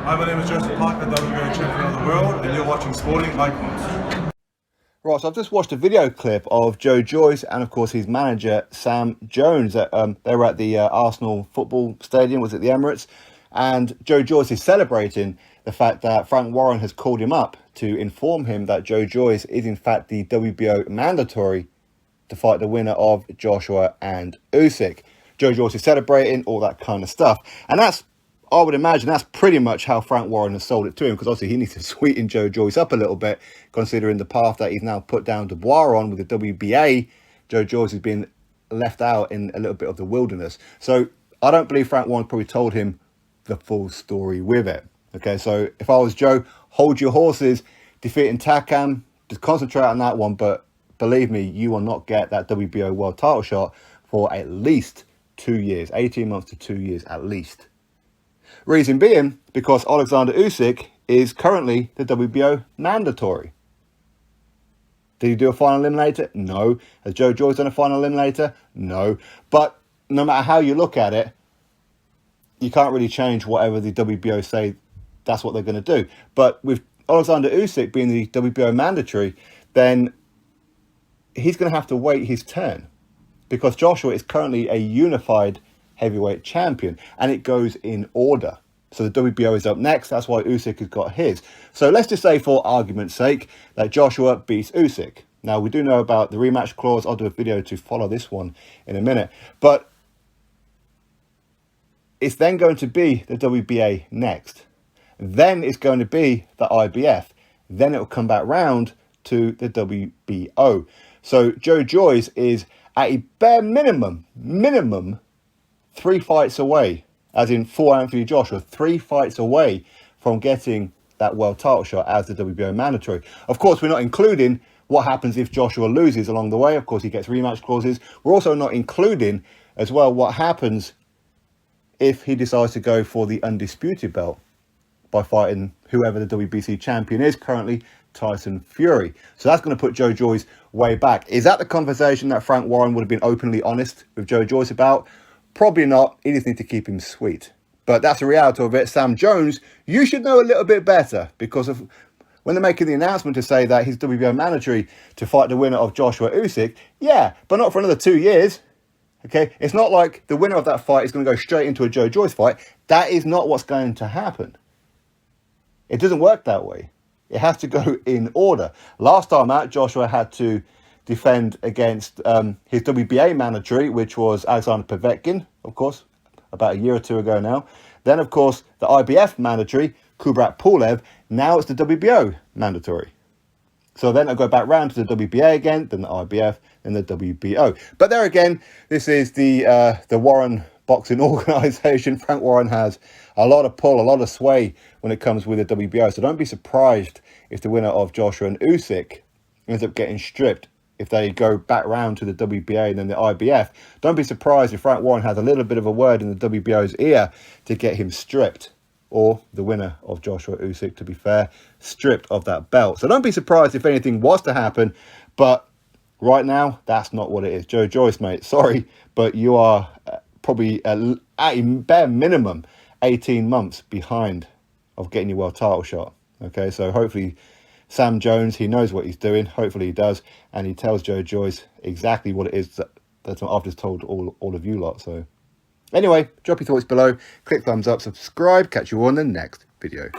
Hi, my name is Joseph Parker, WBO champion of the world, and you're watching Sporting Icons. Right, so I've just watched a video clip of Joe Joyce and, of course, his manager, Sam Jones. They were at the Arsenal football stadium, was it the Emirates? And Joe Joyce is celebrating the fact that Frank Warren has called him up to inform him that Joe Joyce is, in fact, the WBO mandatory to fight the winner of Joshua and Usyk. Joe Joyce is celebrating, all that kind of stuff. And that's, I would imagine, that's pretty much how Frank Warren has sold it to him, because obviously he needs to sweeten Joe Joyce up a little bit, considering the path that he's now put down Dubois on with the WBA. Joe Joyce has been left out in a little bit of the wilderness. So I don't believe Frank Warren probably told him the full story with it. Okay, so if I was Joe, hold your horses, defeating Takam, just concentrate on that one, but believe me, you will not get that WBO world title shot for at least 2 years, 18 months to 2 years at least. Reason being, because Oleksandr Usyk is currently the WBO mandatory. Did he do a final eliminator? No. Has Joe Joyce done a final eliminator? No. But no matter how you look at it, you can't really change whatever the WBO say that's what they're going to do. But with Oleksandr Usyk being the WBO mandatory, then he's going to have to wait his turn, because Joshua is currently a unified heavyweight champion, and it goes in order. So the WBO is up next. That's why Usyk has got his. So let's just say, for argument's sake, that Joshua beats Usyk. Now, we do know about the rematch clause. I'll do a video to follow this one in a minute. But it's then going to be the WBA next. Then it's going to be the IBF. Then it will come back round to the WBO. So Joe Joyce is at a bare minimum 3 fights away, as in for Anthony Joshua, 3 fights away from getting that world title shot as the WBO mandatory. Of course, we're not including what happens if Joshua loses along the way. Of course, he gets rematch clauses. We're also not including as well what happens if he decides to go for the undisputed belt by fighting whoever the WBC champion is, currently Tyson Fury. So that's going to put Joe Joyce way back. Is that the conversation that Frank Warren would have been openly honest with Joe Joyce about? Probably not. He just needs to keep him sweet. But that's the reality of it. Sam Jones, you should know a little bit better, because of when they're making the announcement to say that he's WBO mandatory to fight the winner of Joshua Usyk, yeah, but not for another 2 years. Okay, it's not like the winner of that fight is going to go straight into a Joe Joyce fight. That is not what's going to happen. It doesn't work that way. It has to go in order. Last time out, Joshua had to defend against his WBA mandatory, which was Alexander Povetkin, of course, about a year or two ago now. Then, of course, the IBF mandatory, Kubrat Pulev. Now it's the WBO mandatory. So then I'll go back round to the WBA again, then the IBF, then the WBO. But there again, this is the Warren boxing organisation. Frank Warren has a lot of pull, a lot of sway when it comes with the WBO. So don't be surprised if the winner of Joshua and Usyk ends up getting stripped if they go back round to the WBA and then the IBF. Don't be surprised if Frank Warren has a little bit of a word in the WBO's ear to get him stripped, or the winner of Joshua Usyk, to be fair, stripped of that belt. So don't be surprised if anything was to happen, but right now, that's not what it is. Joe Joyce, mate, sorry, but you are probably at a bare minimum 18 months behind of getting your world title shot. Okay, so hopefully Sam Jones, he knows what he's doing. Hopefully he does, and he tells Joe Joyce exactly what it is that I've just told all of you lot. So anyway, drop your thoughts below, click thumbs up, subscribe, catch you on the next video.